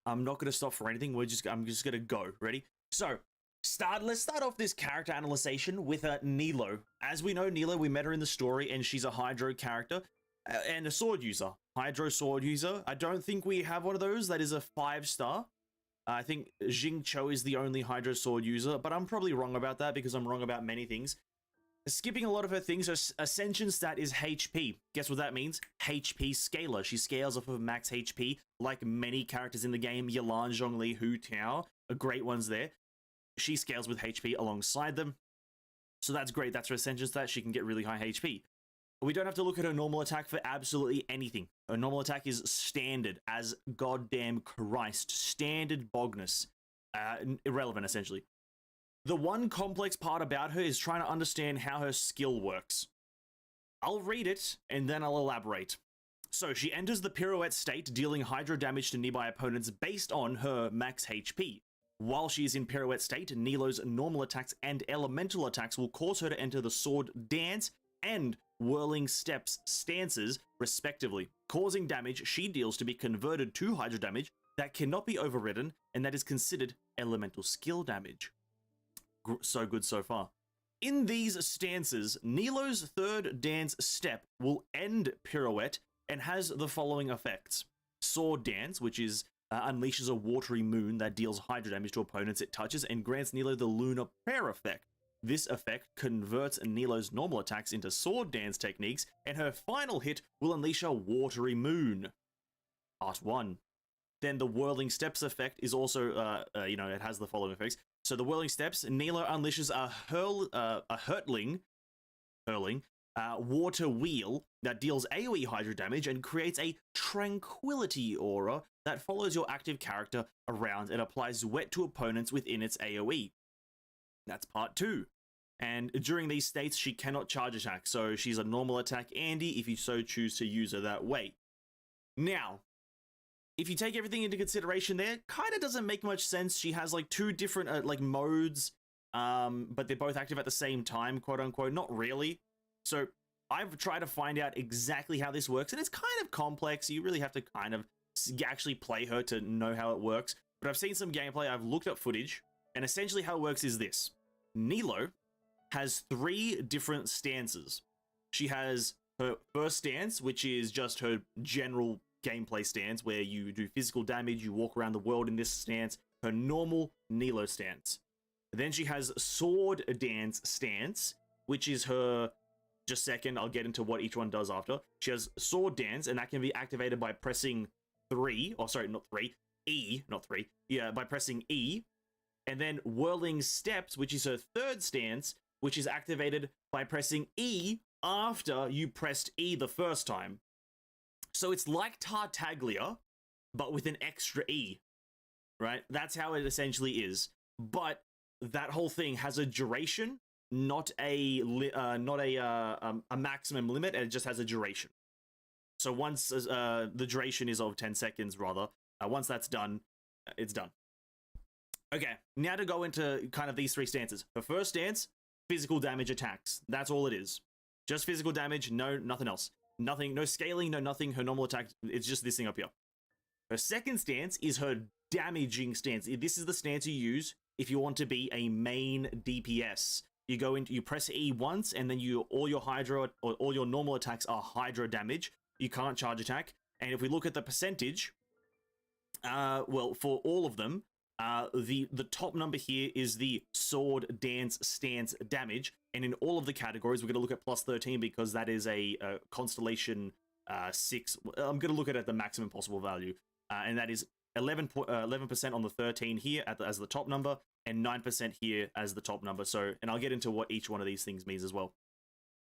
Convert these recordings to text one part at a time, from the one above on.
I'm not going to stop for anything. I'm just going to go. Ready? So, let's start off this character analyzation with Nilou. As we know, Nilou, we met her in the story, and she's a Hydro character and a sword user. Hydro sword user. I don't think we have one of those. That is a 5-star. I think Jing Cho is the only Hydro sword user, but I'm probably wrong about that because I'm wrong about many things. Skipping a lot of her things, her ascension stat is HP. Guess what that means? HP scaler. She scales off of max HP, like many characters in the game. Yelan, Zhongli, Hu Tao are great ones there. She scales with HP alongside them. So that's great. That's her ascension stat. She can get really high HP. We don't have to look at her normal attack for absolutely anything. Her normal attack is standard as goddamn Christ. Standard Bogness. Irrelevant, essentially. The one complex part about her is trying to understand how her skill works. I'll read it, and then I'll elaborate. So, she enters the pirouette state, dealing hydro damage to nearby opponents based on her max HP. While she is in pirouette state, Nilou's normal attacks and elemental attacks will cause her to enter the sword dance and whirling steps stances, respectively, causing damage she deals to be converted to hydro damage that cannot be overridden, and that is considered elemental skill damage. So good so far. In these stances, Nilou's third dance step will end pirouette and has the following effects. Sword dance, which is unleashes a watery moon that deals hydro damage to opponents it touches and grants Nilou the lunar prayer effect. This effect converts Nilou's normal attacks into sword dance techniques, and her final hit will unleash a watery moon. Part 1. Then the whirling steps effect is also, it has the following effects. So the whirling steps, Nilou unleashes a hurling water wheel that deals AoE hydro damage and creates a tranquility aura that follows your active character around and applies wet to opponents within its AoE. That's part 2. And during these states, she cannot charge attack, so she's a normal attack Andy if you so choose to use her that way. Now, if you take everything into consideration there, kind of doesn't make much sense. She has like 2 different modes, but they're both active at the same time, quote unquote. Not really. So I've tried to find out exactly how this works, and it's kind of complex. You really have to kind of actually play her to know how it works. But I've seen some gameplay, I've looked up footage, and essentially how it works is this. Nilou has 3 different stances. She has her first stance, which is just her general gameplay stance, where you do physical damage, you walk around the world in this stance, her normal Nilou stance. Then she has sword dance stance, which is her, just second, I'll get into what each one does after. She has sword dance, and that can be activated by pressing by pressing E. And then whirling steps, which is her third stance, which is activated by pressing E after you pressed E the first time. So it's like Tartaglia, but with an extra E, right? That's how it essentially is. But that whole thing has a duration, not a maximum limit, and it just has a duration. So once the duration is of 10 seconds, rather, once that's done, it's done. Okay, now to go into kind of these 3 stances. Her first stance, physical damage attacks. That's all it is. Just physical damage, nothing else. Nothing, no scaling, no nothing. Her normal attack, it's just this thing up here. Her second stance is her damaging stance. This is the stance you use if you want to be a main DPS. You go into, you press E once, and then all your hydro or all your normal attacks are hydro damage. You can't charge attack. And if we look at the percentage, for all of them, the top number here is the sword dance stance damage, and in all of the categories we're going to look at plus 13 because that is a constellation 6. I'm going to look at the maximum possible value, and that is 11% on the 13 here as the top number, and 9% here as the top number. So, and I'll get into what each one of these things means as well.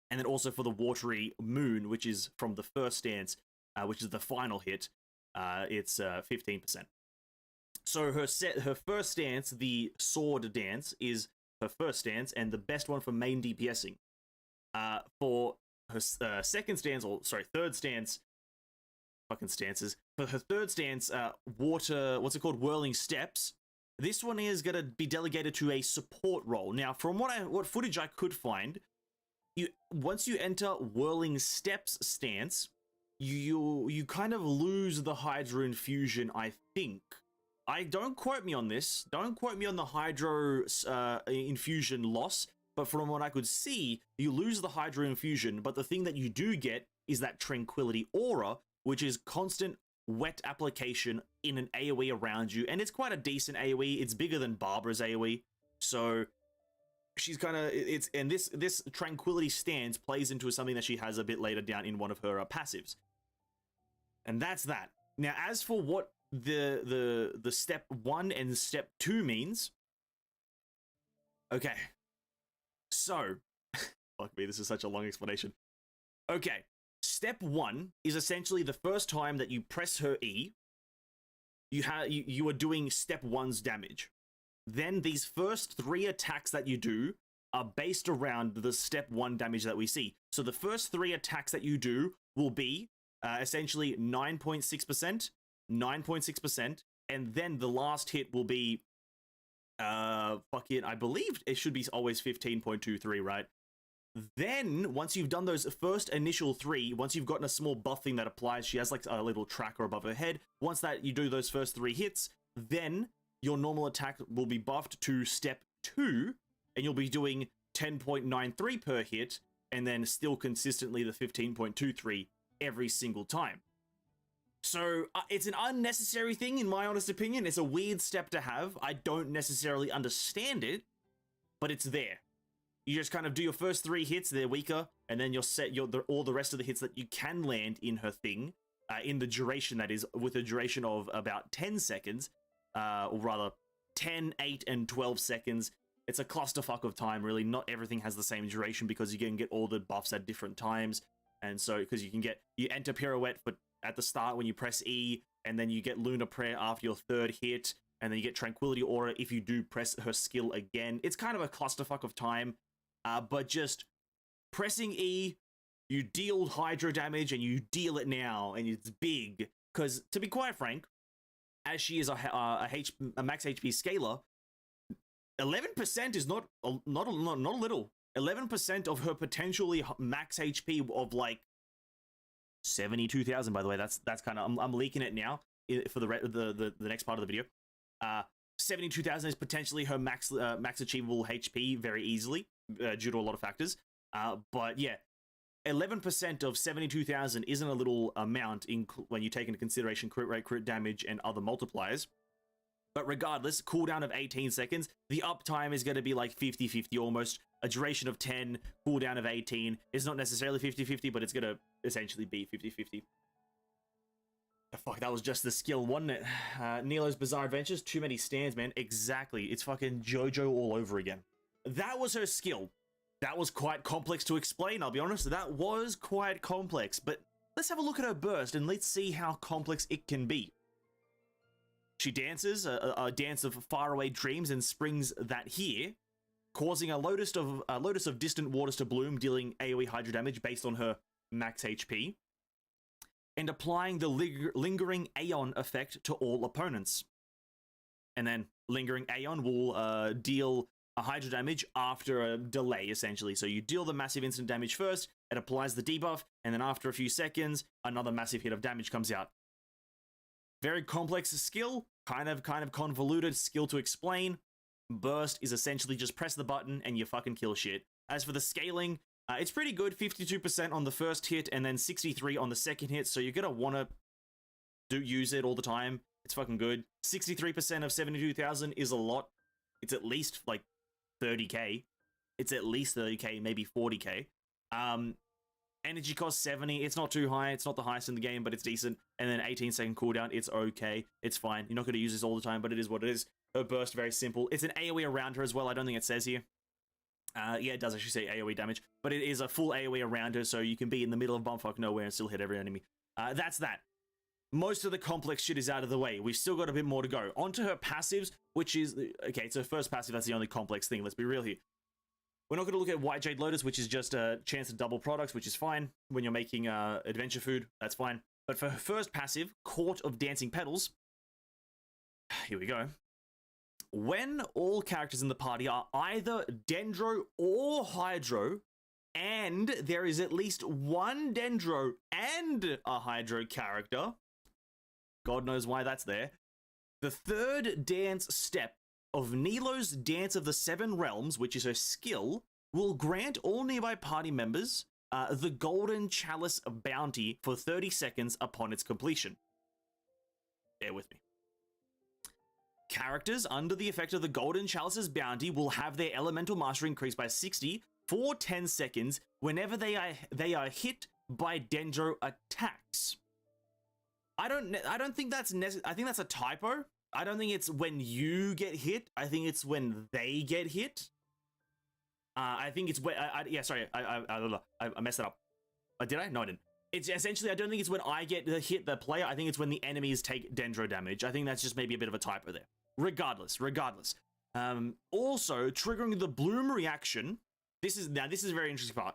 And then also for the watery moon, which is from the first stance, which is the final hit, it's 15%. So her first stance, the sword dance, is her first stance and the best one for main DPSing. For her third stance, fucking stances. For her third stance, whirling steps. This one is gonna be delegated to a support role. Now, from what footage I could find, once you enter whirling steps stance, you kind of lose the Hydra infusion, I think. don't quote me on this. Don't quote me on the Hydro infusion loss. But from what I could see, you lose the Hydro infusion, but the thing that you do get is that Tranquility Aura, which is constant wet application in an AoE around you, and it's quite a decent AoE. It's bigger than Barbara's AoE, so she's kind of this Tranquility stance plays into something that she has a bit later down in one of her passives, and that's that. Now, as for what the step 1 and step 2 means, okay. So, fuck me, this is such a long explanation. Okay, step 1 is essentially the first time that you press her E, you are doing step 1's damage. Then these first 3 attacks that you do are based around the step 1 damage that we see. So the first 3 attacks that you do will be essentially 9.6%, 9.6%, and then the last hit will be I believe it should be always 15.23, right? Then once you've done those first initial 3, once you've gotten a small buff thing that applies, she has like a little tracker above her head. Once that you do those first 3 hits, then your normal attack will be buffed to step 2, and you'll be doing 10.93 per hit, and then still consistently the 15.23 every single time. So it's an unnecessary thing, in my honest opinion. It's a weird step to have. I don't necessarily understand it, but it's there. You just kind of do your first 3 hits, they're weaker, and then you'll set all the rest of the hits that you can land in her thing, in the duration that is, with a duration of about 10 seconds, or rather 10, 8, and 12 seconds. It's a clusterfuck of time, really. Not everything has the same duration because you can get all the buffs at different times. And so, because you enter Pirouette at the start when you press E, and then you get Lunar Prayer after your 3rd hit, and then you get Tranquility Aura if you do press her skill again. It's kind of a clusterfuck of time, but just pressing E, you deal Hydro damage, and you deal it now, and it's big. Because, to be quite frank, as she is a max HP scaler, 11% is not a little. 11% of her potentially max HP of like 72,000, by the way. That's kind of, I'm leaking it now for the next part of the video. 72,000 is potentially her max achievable HP very easily due to a lot of factors. But yeah, 11% of 72,000 isn't a little amount when you take into consideration crit rate, crit damage, and other multipliers. But regardless, cooldown of 18 seconds. The uptime is going to be like 50-50 almost. A duration of 10, cooldown of 18. It's not necessarily 50-50, but it's going to essentially be 50-50. Fuck, that was just the skill, wasn't it? Nilou's Bizarre Adventures, too many stands, man. Exactly. It's fucking JoJo all over again. That was her skill. That was quite complex to explain, I'll be honest. That was quite complex. But let's have a look at her burst and let's see how complex it can be. She dances a dance of faraway dreams and springs that here, causing a lotus of distant waters to bloom, dealing AoE Hydro damage based on her max HP, and applying the lingering Aeon effect to all opponents. And then lingering Aeon will deal a Hydro damage after a delay, essentially. So you deal the massive instant damage first, it applies the debuff, and then after a few seconds, another massive hit of damage comes out. Very complex skill, kind of convoluted skill to explain. Burst is essentially just press the button and you fucking kill shit. As for the scaling, it's pretty good, 52% on the first hit and then 63 on the second hit, so you're gonna wanna use it all the time. It's fucking good. 63% of 72,000 is a lot. It's at least like 30k. It's at least 30k, maybe 40k. Energy cost 70, it's not too high, it's not the highest in the game, but it's decent. And then 18-second cooldown, it's okay, it's fine. You're not going to use this all the time, but it is what it is. Her burst, very simple. It's an AoE around her as well, I don't think it says here. Yeah, it does actually say AoE damage, but it is a full AoE around her, so you can be in the middle of bumfuck nowhere and still hit every enemy. That's that. Most of the complex shit is out of the way. We've still got a bit more to go. Onto her passives, which is... Okay, it's her first passive, that's the only complex thing, let's be real here. We're not going to look at White Jade Lotus, which is just a chance to double products, which is fine. When you're making adventure food, that's fine. But for her first passive, Court of Dancing Petals, here we go. When all characters in the party are either Dendro or Hydro, and there is at least one Dendro and a Hydro character, God knows why that's there, The third dance step of Nilou's Dance of the Seven Realms, which is her skill, will grant all nearby party members the Golden Chalice bounty for 30 seconds upon its completion. Bear with me. Characters under the effect of the Golden Chalice's bounty will have their elemental mastery increased by 60 for 10 seconds whenever they are hit by Dendro attacks. I don't think that's I think that's a typo. I don't think it's when you get hit. I think it's when they get hit. I think it's when yeah, sorry, I messed it up. Did I? No, I didn't. It's essentially, I don't think it's when I get hit the player. I think it's when the enemies take Dendro damage. I think that's just maybe a bit of a typo there. Regardless. Also, triggering the Bloom reaction. This is a very interesting part.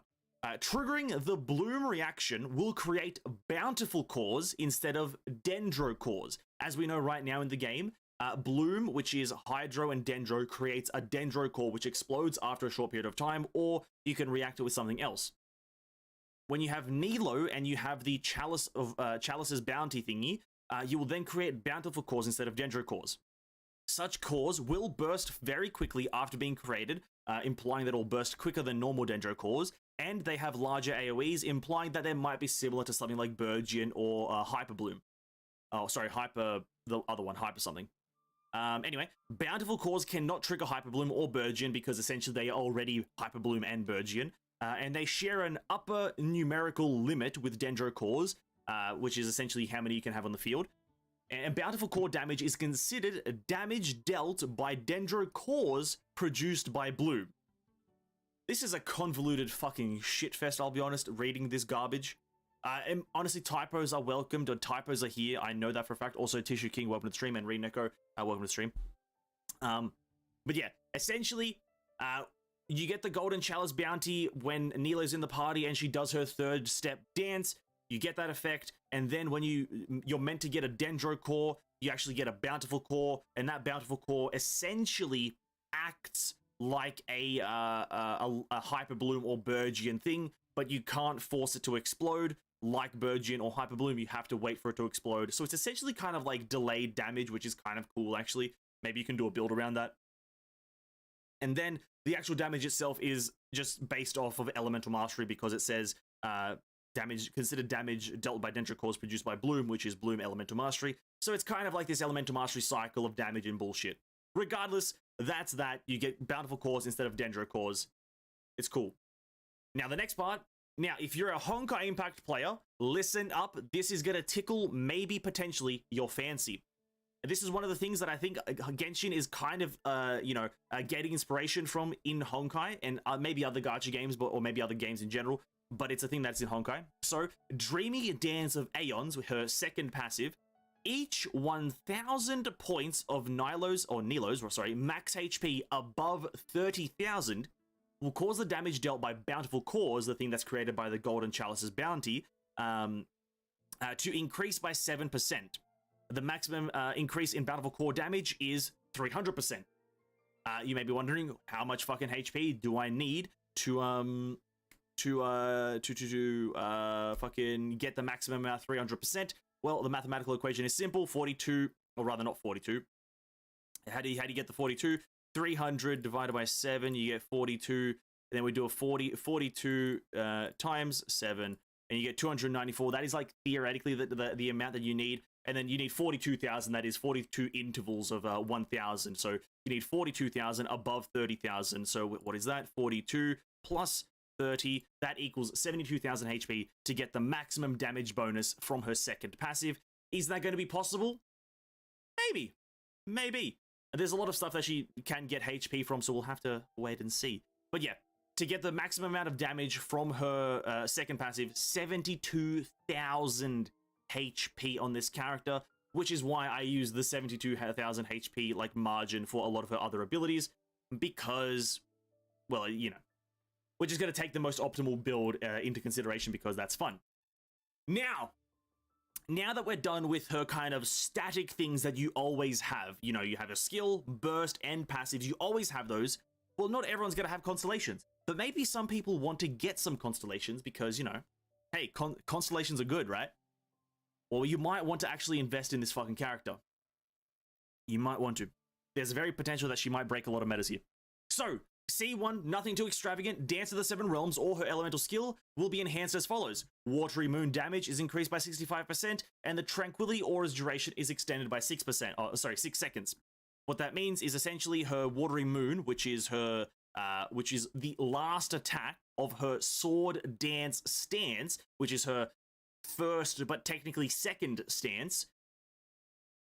Triggering the Bloom reaction will create Bountiful Cores instead of Dendro Cores. As we know right now in the game, Bloom, which is Hydro and Dendro, creates a Dendro Core which explodes after a short period of time, or you can react it with something else. When you have Nilou and you have the Chalice's bounty thingy, you will then create Bountiful Cores instead of Dendro Cores. Such cores will burst very quickly after being created, implying that it will burst quicker than normal Dendro Cores, and they have larger AoEs, implying that they might be similar to something like Burgeon or Hyper Bloom. Oh, sorry, the other one, Hyper something. Anyway, Bountiful Cores cannot trigger Hyper Bloom or Burgeon because essentially they are already Hyper Bloom and Burgeon, and they share an upper numerical limit with Dendro Cores, which is essentially how many you can have on the field. And Bountiful Core damage is considered damage dealt by Dendro Cores produced by Bloom. This is a convoluted fucking shitfest, I'll be honest, reading this garbage. And honestly, typos are welcomed, or typos are here. I know that for a fact. Also, Tissue King, welcome to the stream, and Reed Neko, welcome to the stream. But yeah, essentially, you get the Golden Chalice bounty when Nilou's in the party and she does her third step dance. You get that effect, and then when you're meant to get a Dendro Core, you actually get a Bountiful Core, and that Bountiful Core essentially acts like a Hyper Bloom or Burgeon thing, but you can't force it to explode like Burgeon or Hyper Bloom. You have to wait for it to explode. So it's essentially kind of like delayed damage, which is kind of cool, actually. Maybe you can do a build around that. And then the actual damage itself is just based off of Elemental Mastery, because it says considered damage dealt by Dendro Cores produced by Bloom, which is Bloom Elemental Mastery. So it's kind of like this Elemental Mastery cycle of damage and bullshit. Regardless, that's that. You get Bountiful Cores instead of Dendro Cores. It's cool. Now, the next part. Now, if you're a Honkai Impact player, listen up. This is going to tickle, maybe potentially, your fancy. This is one of the things that I think Genshin is kind of, getting inspiration from in Honkai, and maybe other gacha games, or maybe other games in general, but it's a thing that's in Honkai. So, Dreamy Dance of Aeons, with her second passive, each 1,000 points of Nilou's max HP above 30,000 will cause the damage dealt by Bountiful Cores, the thing that's created by the Golden Chalice's bounty, to increase by 7%. The maximum increase in Bountiful Core damage is 300%. You may be wondering, how much fucking HP do I need to fucking get the maximum 300%? Well, the mathematical equation is simple. 42, or rather not 42. How do you get the 42? 300 divided by 7, you get 42. And then we do a 42 times 7, and you get 294. That is like theoretically the amount that you need. And then you need 42,000. That is 42 intervals of 1,000. So you need 42,000 above 30,000. So what is that? 42 plus 30. That equals 72,000 HP to get the maximum damage bonus from her second passive. Is that going to be possible? Maybe. Maybe. There's a lot of stuff that she can get HP from, so we'll have to wait and see. But yeah, to get the maximum amount of damage from her second passive, 72,000 HP on this character, which is why I use the 72,000 HP like margin for a lot of her other abilities, because, well, you know, we're just going to take the most optimal build into consideration because that's fun. Now that we're done with her kind of static things that you always have, you know, you have a skill, burst, and passives, you always have those. Well, not everyone's going to have constellations, but maybe some people want to get some constellations because, you know, hey, constellations are good, right? Or you might want to actually invest in this fucking character. You might want to. There's a very potential that she might break a lot of metas here. So, C1, nothing too extravagant. Dance of the Seven Realms or her elemental skill will be enhanced as follows. Watery Moon damage is increased by 65%, and the Tranquility Aura's duration is extended by 6%. Oh, sorry, 6 seconds. What that means is essentially her Watery Moon, which is her, which is the last attack of her Sword Dance stance, which is her first but technically second stance.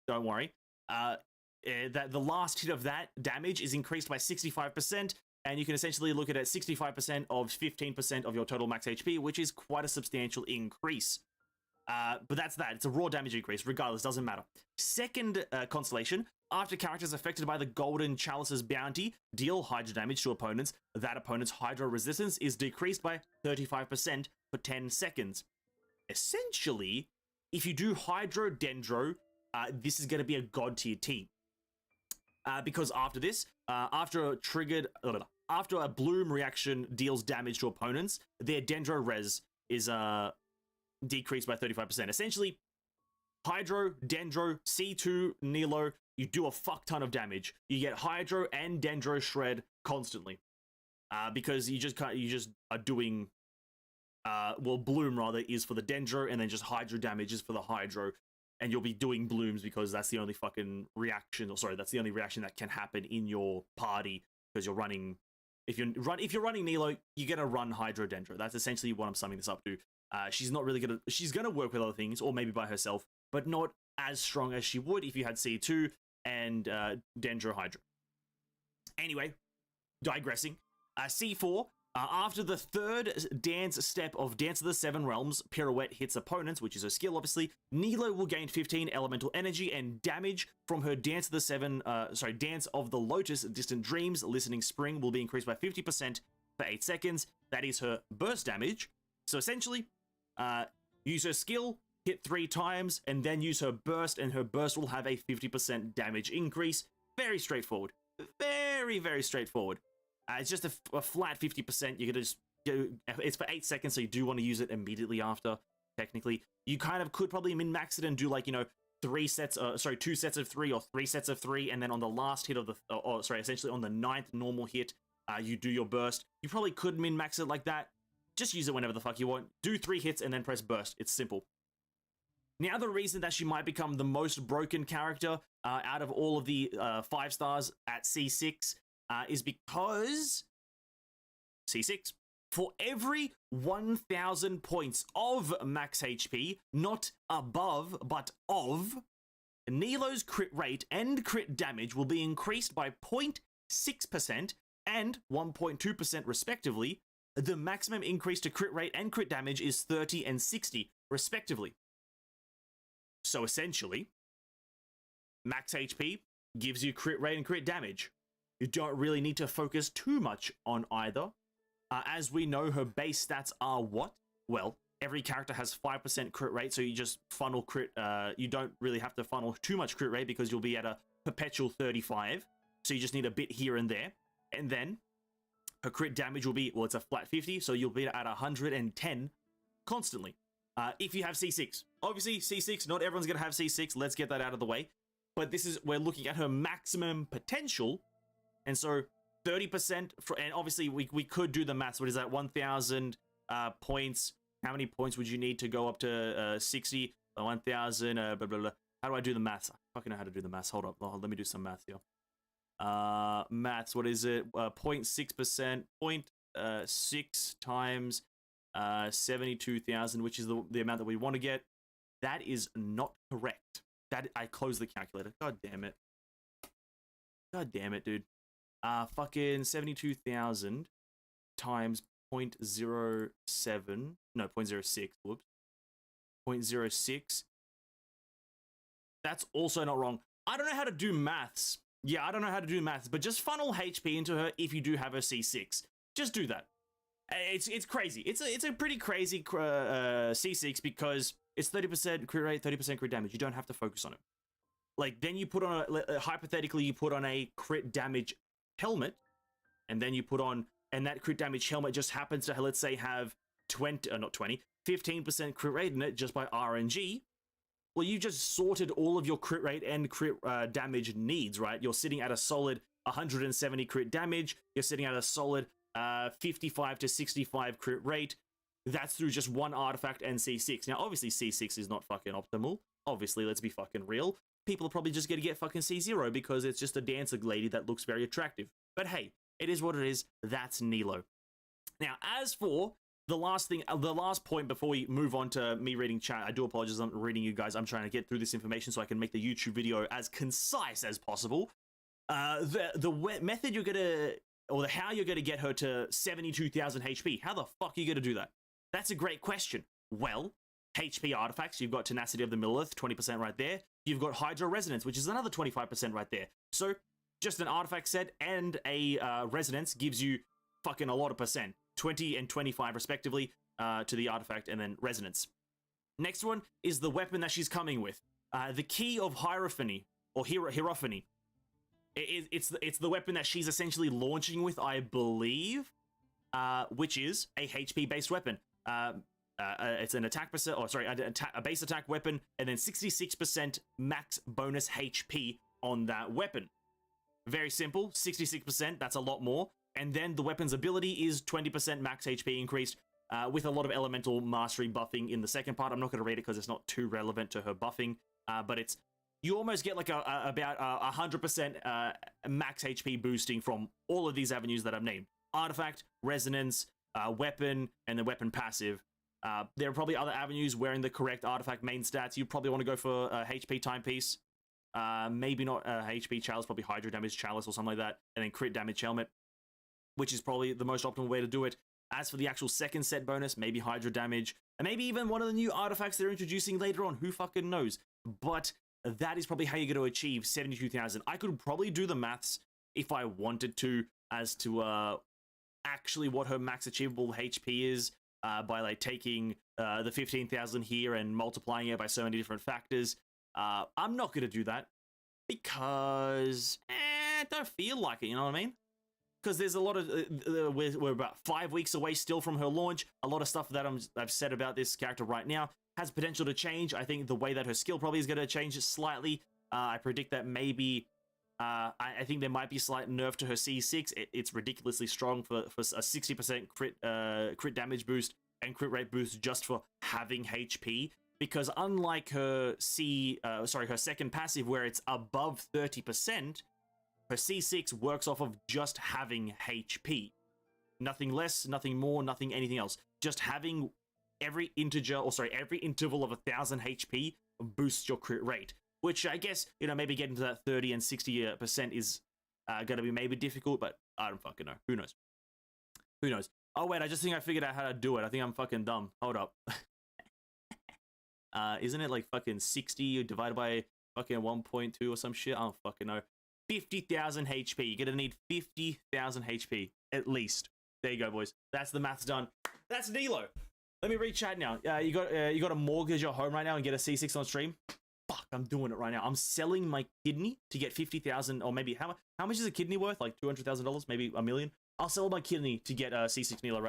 Don't worry. That the last hit of that damage is increased by 65%, and you can essentially look at it 65% of 15% of your total max HP, which is quite a substantial increase. But that's that. It's a raw damage increase, regardless, doesn't matter. Second constellation, after characters affected by the Golden Chalice's bounty deal Hydro damage to opponents, that opponent's Hydro resistance is decreased by 35% for 10 seconds. Essentially, if you do Hydro Dendro, this is going to be a god tier team. Because after this, after a Bloom reaction deals damage to opponents, their Dendro res is decreased by 35%. Essentially, Hydro, Dendro, C2, Nilou, you do a fuck ton of damage. You get Hydro and Dendro shred constantly. Because you just are doing well, Bloom rather is for the Dendro, and then just Hydro damage is for the Hydro. And you'll be doing blooms because that's the only fucking reaction, or sorry, that's the only reaction that can happen in your party, because you're running. If you're running Nilou, you're gonna run Hydro Dendro. That's essentially what I'm summing this up to. She's not really gonna. She's gonna work with other things, or maybe by herself, but not as strong as she would if you had C2 and Dendro Hydro. Anyway, digressing. C4. After the third dance step of Dance of the Seven Realms, Pirouette hits opponents, which is her skill, obviously. Nilou will gain 15 elemental energy and damage from her Dance of the Lotus, Distant Dreams, Listening Spring will be increased by 50% for 8 seconds. That is her burst damage. So essentially, use her skill, hit 3 times, and then use her burst, and her burst will have a 50% damage increase. Very straightforward. Very, very straightforward. It's just a flat 50%. You're gonna just it's for 8 seconds, so you do want to use it immediately after. Technically, you kind of could probably min-max it and do like 2 sets of 3 or 3 sets of 3, and then on the last hit of the essentially on the 9th normal hit, you do your burst. You probably could min-max it like that. Just use it whenever the fuck you want. Do 3 hits and then press burst. It's simple. Now, the reason that she might become the most broken character out of all of the 5 stars at C6. Is because C6, for every 1,000 points of max HP, not above, but of, Nilou's crit rate and crit damage will be increased by 0.6% and 1.2% respectively. The maximum increase to crit rate and crit damage is 30 and 60 respectively. So essentially, max HP gives you crit rate and crit damage. You don't really need to focus too much on either. As we know, her base stats are what? Well, every character has 5% crit rate, so you just funnel crit. You don't really have to funnel too much crit rate because you'll be at a perpetual 35. So you just need a bit here and there. And then her crit damage will be, well, it's a flat 50, so you'll be at 110 constantly. If you have C6. Obviously, C6, not everyone's going to have C6. Let's get that out of the way. But we're looking at her maximum potential. And so 30% and obviously we could do the maths. What is that? 1,000 points. How many points would you need to go up to 60? 1,000, blah, blah, blah. How do I do the maths? I fucking know how to do the maths. Hold up. Let me do some maths here. Maths, what is it? 0.6%, 0.6 times 72,000, which is the amount that we want to get. That is not correct. I closed the calculator. God damn it. God damn it, dude. Fucking 72,000 times 0.07, no, 0.06, whoops. 0.06. That's also not wrong. I don't know how to do maths. Yeah, I don't know how to do maths, but just funnel HP into her if you do have a C6. Just do that. It's crazy. It's a pretty crazy C6 because it's 30% crit rate, 30% crit damage. You don't have to focus on it. Like, then you put on hypothetically, you put on a crit damage helmet, and then you put on, and that crit damage helmet just happens to, let's say, have 15% crit rate in it just by RNG. well, you just sorted all of your crit rate and crit damage needs, right? You're sitting at a solid 170 crit damage. You're sitting at a solid 55 to 65 crit rate. That's through just one artifact and C6. Now, obviously, C6 is not fucking optimal. Obviously, let's be fucking real. People are probably just going to get fucking C0 because it's just a dancer lady that looks very attractive. But hey, it is what it is. That's Nilou. Now, as for the last thing, the last point before we move on to me reading chat, I do apologize, I'm reading you guys. I'm trying to get through this information so I can make the YouTube video as concise as possible. The method you're going to, or how you're going to get her to 72,000 HP, how the fuck are you going to do that? That's a great question. Well, HP artifacts, you've got Tenacity of the Millith, 20% right there. You've got Hydro Resonance, which is another 25% right there. So, just an artifact set and a resonance gives you fucking a lot of percent. 20 and 25 respectively to the artifact and then resonance. Next one is the weapon that she's coming with. The Key of Hierophany, or Hierophany. It's the weapon that she's essentially launching with, I believe, which is a HP-based weapon. It's an attack percent, or sorry, a base attack weapon, and then 66% max bonus HP on that weapon. Very simple, 66%, that's a lot more. And then the weapon's ability is 20% max HP increased, with a lot of elemental mastery buffing in the second part. I'm not going to read it because it's not too relevant to her buffing, but it's, you almost get like about 100% max HP boosting from all of these avenues that I've named. Artifact, resonance, weapon, and the weapon passive. There are probably other avenues wearing the correct artifact main stats. You probably want to go for HP timepiece. Maybe not HP chalice, probably hydro damage chalice or something like that. And then crit damage helmet, which is probably the most optimal way to do it. As for the actual second set bonus, maybe hydro damage. And maybe even one of the new artifacts they're introducing later on. Who fucking knows? But that is probably how you're going to achieve 72,000. I could probably do the maths if I wanted to as to actually what her max achievable HP is. By like taking the 15,000 here and multiplying it by so many different factors. I'm not going to do that because I don't feel like it, you know what I mean? Because there's a lot of, we're about 5 weeks away still from her launch. A lot of stuff that I've said about this character right now has potential to change. I think the way that her skill probably is going to change slightly. I predict that maybe, I think there might be a slight nerf to her C6. It's ridiculously strong for a 60% crit damage boost and crit rate boost just for having HP. Because unlike her her second passive where it's above 30%, her C6 works off of just having HP. Nothing less, nothing more, nothing anything else. Just having every interval of 1,000 HP boosts your crit rate. Which I guess, you know, maybe getting to that 30 and 60% is going to be maybe difficult, but I don't fucking know. Who knows? Who knows? Oh, wait, I just think I figured out how to do it. I think I'm fucking dumb. Hold up. Isn't it like fucking 60 divided by fucking 1.2 or some shit? I don't fucking know. 50,000 HP. You're going to need 50,000 HP, at least. There you go, boys. That's the math's done. That's Nilou. Let me read chat now. You got to mortgage your home right now and get a C6 on stream? Fuck, I'm doing it right now. I'm selling my kidney to get 50,000, or maybe how much is a kidney worth? Like $200,000, maybe $1 million. I'll sell my kidney to get C6 Nilou right now.